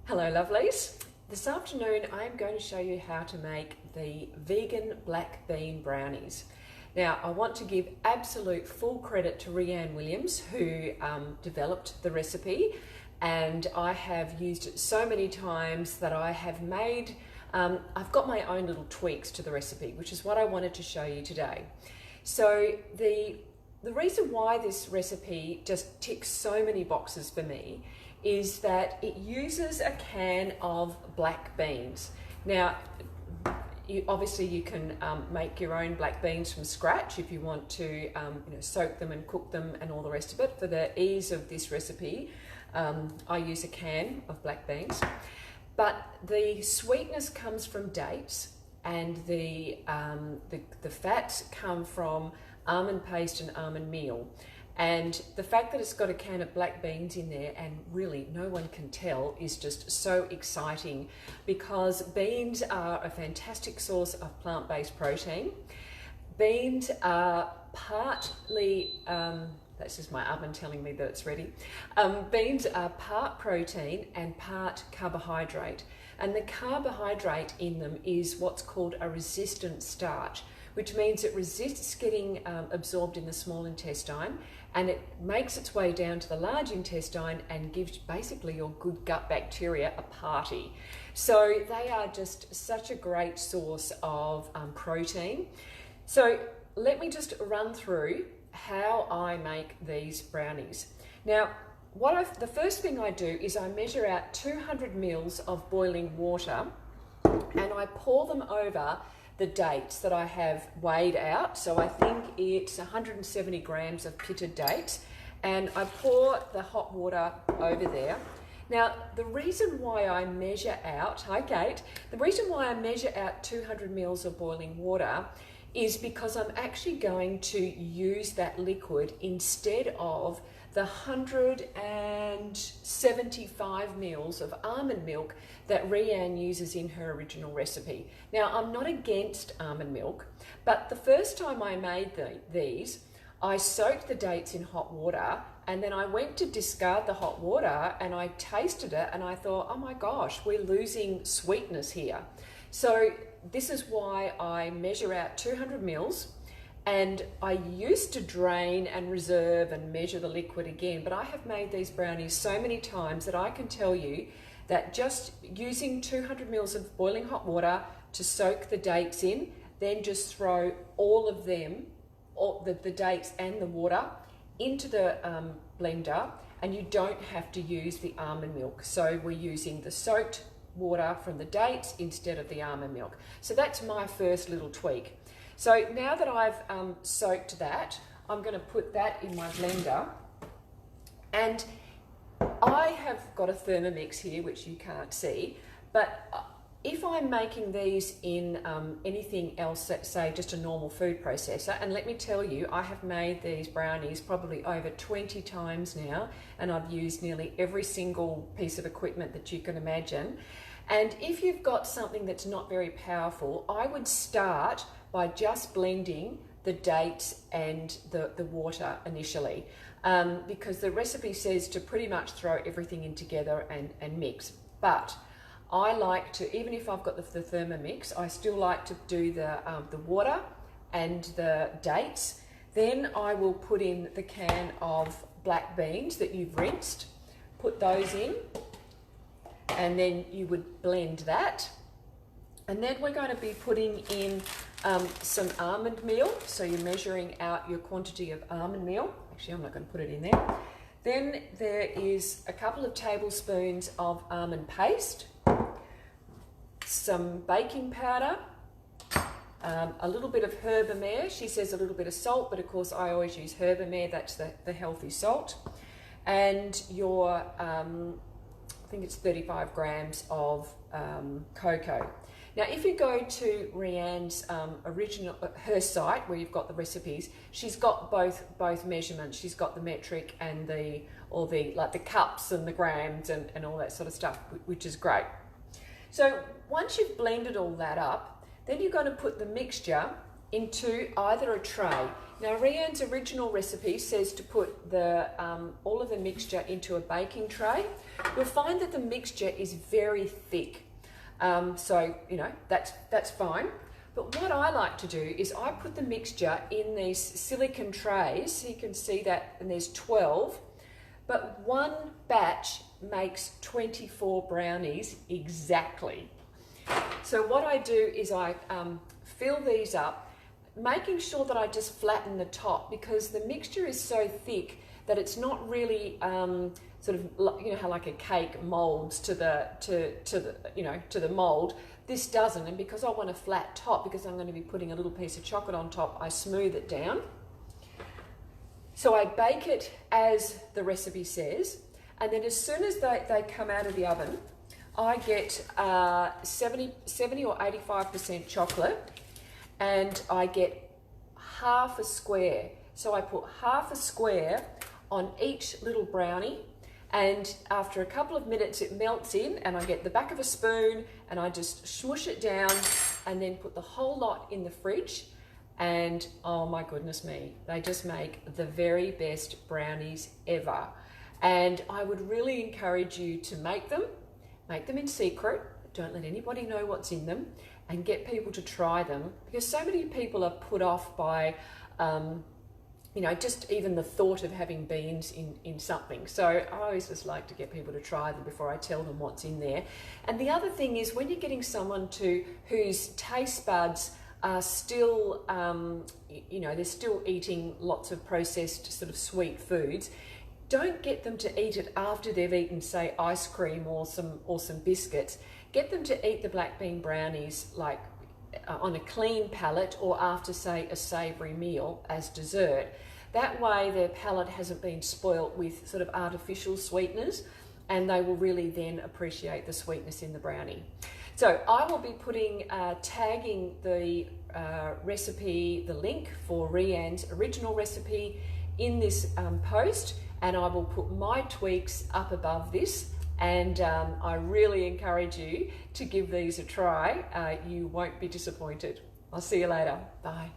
Hello lovelies. This afternoon I'm going to show you how to make the vegan black bean brownies. Now I want to give absolute full credit to Rhianne Williams who developed the recipe, and I have used it so many times that I have made, I've got my own little tweaks to the recipe, which is what I wanted to show you today. So the reason why this recipe just ticks so many boxes for me is that it uses a can of black beans. Now, obviously you can make your own black beans from scratch if you want to soak them and cook them and all the rest of it. For the ease of this recipe, I use a can of black beans. But the sweetness comes from dates, and the fats come from almond paste and almond meal. And the fact that it's got a can of black beans in there and really no one can tell is just so exciting, because beans are a fantastic source of plant-based protein. Beans are partly, that's just my oven telling me that it's ready. Beans are part protein and part carbohydrate. And the carbohydrate in them is what's called a resistant starch, which means it resists getting absorbed in the small intestine, and it makes its way down to the large intestine and gives basically your good gut bacteria a party. So they are just such a great source of protein. So let me just run through how I make these brownies. Now, the first thing I do is I measure out 200 mils of boiling water and I pour them over the dates that I have weighed out. So I think it's 170 grams of pitted dates, and I pour the hot water over there. Now, the reason why I measure out, hi Kate, the reason why I measure out 200 mils of boiling water is because I'm actually going to use that liquid instead of the 175 mils of almond milk that Rhianne uses in her original recipe. Now, I'm not against almond milk, but the first time I made these, I soaked the dates in hot water, and then I went to discard the hot water and I tasted it and I thought, oh my gosh, we're losing sweetness here. So this is why I measure out 200 mils. And I used to drain and reserve and measure the liquid again, but I have made these brownies so many times that I can tell you that just using 200 mils of boiling hot water to soak the dates in, then just throw all of them, the dates and the water, into the blender, and you don't have to use the almond milk. So we're using the soaked water from the dates instead of the almond milk. So that's my first little tweak. So now that I've soaked that, I'm going to put that in my blender, and I have got a Thermomix here which you can't see, but if I'm making these in anything else, say just a normal food processor, and let me tell you, I have made these brownies probably over 20 times now, and I've used nearly every single piece of equipment that you can imagine. And if you've got something that's not very powerful, I would start by just blending the dates and the water initially, because the recipe says to pretty much throw everything in together and mix. But I like to, even if I've got the Thermomix, I still like to do the water and the dates. Then I will put in the can of black beans that you've rinsed, put those in, and then you would blend that. And then we're going to be putting in some almond meal. So you're measuring out your quantity of almond meal. Actually, I'm not going to put it in there. Then there is a couple of tablespoons of almond paste, some baking powder, a little bit of herb amare. She says a little bit of salt, but of course I always use herb amare. That's the healthy salt. And your, I think it's 35 grams of cocoa. Now, if you go to Rhianne's her site where you've got the recipes, she's got both measurements. She's got the metric and the cups and the grams and all that sort of stuff, which is great. So once you've blended all that up, then you're going to put the mixture into either a tray. Now, Rianne's original recipe says to put the all of the mixture into a baking tray. You'll find that the mixture is very thick, so you know that's fine. But what I like to do is I put the mixture in these silicone trays. So you can see that, and there's 12. But one batch makes 24 brownies exactly. So what I do is I fill these up, making sure that I just flatten the top, because the mixture is so thick that it's not really sort of, you know how like a cake molds to the mold. This doesn't, and because I want a flat top, because I'm going to be putting a little piece of chocolate on top, I smooth it down. So I bake it as the recipe says, and then as soon as they come out of the oven, I get 70 or 85% chocolate, and I get half a square. So I put half a square on each little brownie, and after a couple of minutes it melts in, and I get the back of a spoon and I just smush it down and then put the whole lot in the fridge. And oh my goodness me, they just make the very best brownies ever. And I would really encourage you to make them in secret, don't let anybody know what's in them, and get people to try them, because so many people are put off by you know, just even the thought of having beans in something. So I always just like to get people to try them before I tell them what's in there. And the other thing is, when you're getting someone whose taste buds are still, you know, they're still eating lots of processed sort of sweet foods, don't get them to eat it after they've eaten, say, ice cream or some biscuits. Get them to eat the black bean brownies like on a clean palate, or after, say, a savoury meal as dessert. That way their palate hasn't been spoilt with sort of artificial sweeteners, and they will really then appreciate the sweetness in the brownie. So I will be putting, tagging the recipe, the link for Rianne's original recipe in this post, and I will put my tweaks up above this. And I really encourage you to give these a try. You won't be disappointed. I'll see you later. Bye.